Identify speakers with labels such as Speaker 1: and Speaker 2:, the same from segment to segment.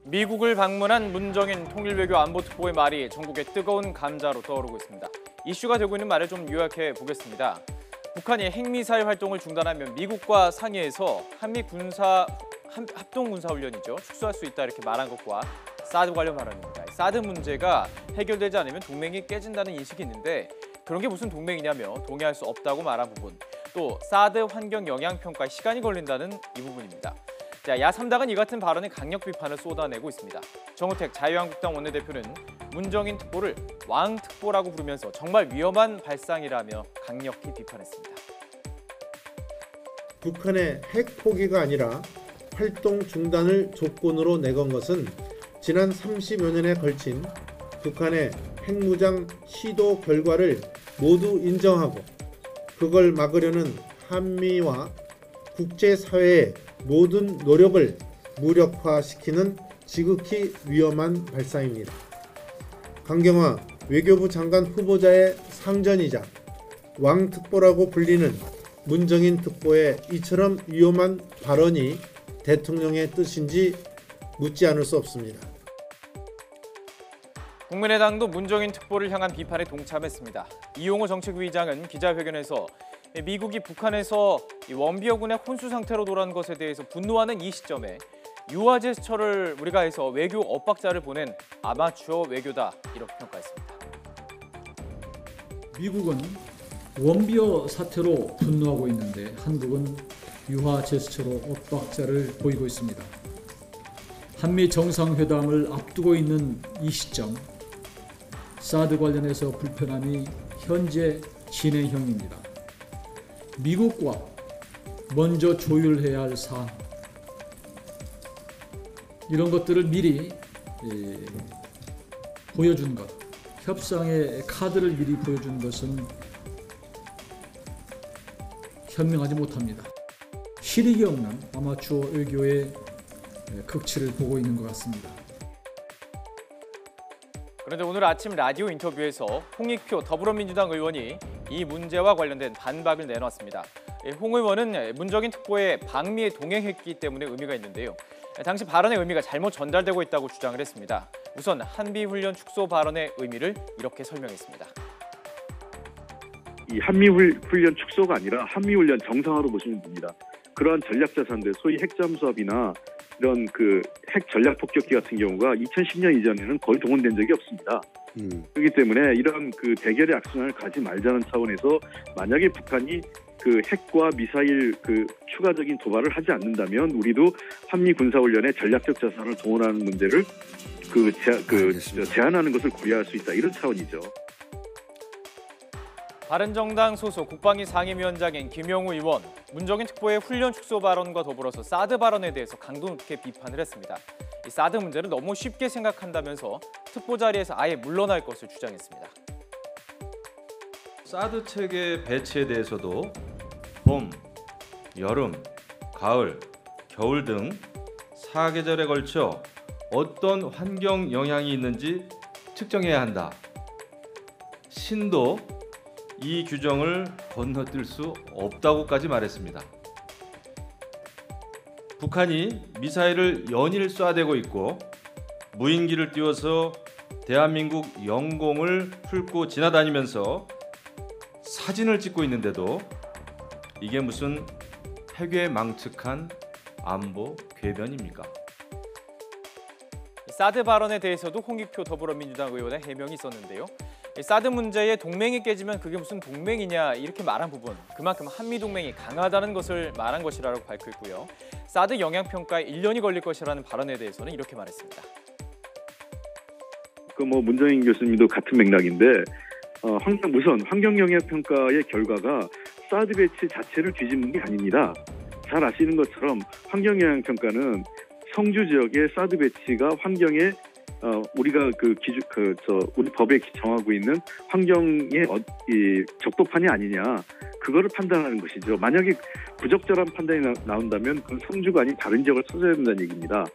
Speaker 1: 미국을 방문한 문정인 통일외교 안보특보의 말이 전국의 뜨거운 감자로 떠오르고 있습니다. 이슈가 되고 있는 말을 좀 요약해 보겠습니다. 북한이 핵미사일 활동을 중단하면 미국과 상의해서 한미 합동 군사훈련이죠. 축소할 수 있다 이렇게 말한 것과 사드 관련 발언입니다. 사드 문제가 해결되지 않으면 동맹이 깨진다는 인식이 있는데 그런 게 무슨 동맹이냐며 동의할 수 없다고 말한 부분, 또 사드 환경 영향 평가에 시간이 걸린다는 이 부분입니다. 자, 야3당은 이 같은 발언에 강력 비판을 쏟아내고 있습니다. 정우택 자유한국당 원내대표는 문정인 특보를 왕특보라고 부르면서 정말 위험한 발상이라며 강력히 비판했습니다.
Speaker 2: 북한의 핵 포기가 아니라 활동 중단을 조건으로 내건 것은 지난 30여 년에 걸친 북한의 핵무장 시도 결과를 모두 인정하고 그걸 막으려는 한미와 국제사회의 모든 노력을 무력화시키는 지극히 위험한 발상입니다. 강경화 외교부 장관 후보자의 상전이자 왕특보라고 불리는 문정인 특보의 이처럼 위험한 발언이 대통령의 뜻인지 묻지 않을 수 없습니다.
Speaker 1: 국민의당도 문정인 특보를 향한 비판에 동참했습니다. 이용호 정책위의장은 기자회견에서 미국이 북한에서 원비어군의 혼수 상태로 돌아온 것에 대해서 분노하는 이 시점에 유화 제스처를 우리가 해서 외교 엇박자를 보낸 아마추어 외교다 이렇게 평가했습니다.
Speaker 3: 미국은 원비어 사태로 분노하고 있는데 한국은 유화 제스처로 엇박자를 보이고 있습니다. 한미 정상회담을 앞두고 있는 이 시점, 사드 관련해서 불편함이 현재 진행형입니다. 미국과 먼저 조율해야 할 사안, 이런 것들을 미리 보여준 것, 협상의 카드를 미리 보여준 것은 현명하지 못합니다. 실익이 없는 아마추어 외교의 극치를 보고 있는 것 같습니다.
Speaker 1: 그런데 오늘 아침 라디오 인터뷰에서 홍익표 더불어민주당 의원이 이 문제와 관련된 반박을 내놨습니다. 홍 의원은 문정인 특보에 방미에 동행했기 때문에 의미가 있는데요. 당시 발언의 의미가 잘못 전달되고 있다고 주장을 했습니다. 우선 한미훈련 축소 발언의 의미를 이렇게 설명했습니다.
Speaker 4: 이 한미훈련 축소가 아니라 한미훈련 정상화로 보시면 됩니다. 그러한 전략자산들, 소위 핵잠수함이나 이런 핵 전략 폭격기 같은 경우가 2010년 이전에는 거의 동원된 적이 없습니다. 그렇기 때문에 이런 대결의 악순환을 가지 말자는 차원에서 만약에 북한이 핵과 미사일 추가적인 도발을 하지 않는다면 우리도 한미 군사훈련에 전략적 자산을 동원하는 문제를 제한하는 것을 고려할 수 있다, 이런 차원이죠.
Speaker 1: 바른정당 소속 국방위 상임위원장인 김영우 의원, 문정인 특보의 훈련 축소 발언과 더불어서 사드 발언에 대해서 강도 높게 비판을 했습니다. 이 사드 문제를 너무 쉽게 생각한다면서 특보 자리에서 아예 물러날 것을 주장했습니다.
Speaker 5: 사드 체계 배치에 대해서도 봄, 여름, 가을, 겨울 등 4계절에 걸쳐 어떤 환경 영향이 있는지 측정해야 한다. 신도 이 규정을 건너뛸 수 없다고까지 말했습니다. 북한이 미사일을 연일 쏴대고 있고 무인기를 띄워서 대한민국 영공을 훑고 지나다니면서 사진을 찍고 있는데도 이게 무슨 핵에 망측한 안보 궤변입니까?
Speaker 1: 사드 발언에 대해서도 홍익표 더불어민주당 의원의 해명이 있었는데요. 사드 문제에 동맹이 깨지면 그게 무슨 동맹이냐 이렇게 말한 부분, 그만큼 한미동맹이 강하다는 것을 말한 것이라고 밝혔고요. 사드 영향평가에 1년이 걸릴 것이라는 발언에 대해서는 이렇게 말했습니다.
Speaker 4: 문정인 교수님도 같은 맥락인데 우선 환경영향평가의 결과가 사드 배치 자체를 뒤집는 게 아닙니다. 잘 아시는 것처럼 환경영향평가는 성주 지역의 사드 배치가 환경에 우리가 우리 법에 정하고 있는 환경의 적법하냐 아니냐, 그거를 판단하는 것이죠. 만약에 부적절한 판단이 나온다면 그건 성주가 아닌 다른 지역을 찾아야 된다는 얘기입니다.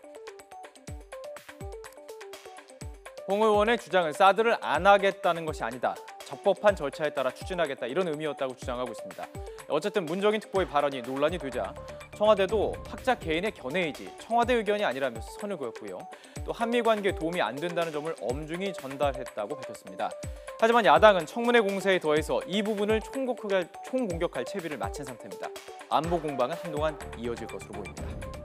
Speaker 1: 홍 의원의 주장은 사드를 안 하겠다는 것이 아니다, 적법한 절차에 따라 추진하겠다, 이런 의미였다고 주장하고 있습니다. 어쨌든 문정인 특보의 발언이 논란이 되자 청와대도 학자 개인의 견해이지 청와대 의견이 아니라면서 선을 그었고요. 또 한미 관계에 도움이 안 된다는 점을 엄중히 전달했다고 밝혔습니다. 하지만 야당은 청문회 공세에 더해서 이 부분을 총공격할 채비를 마친 상태입니다. 안보 공방은 한동안 이어질 것으로 보입니다.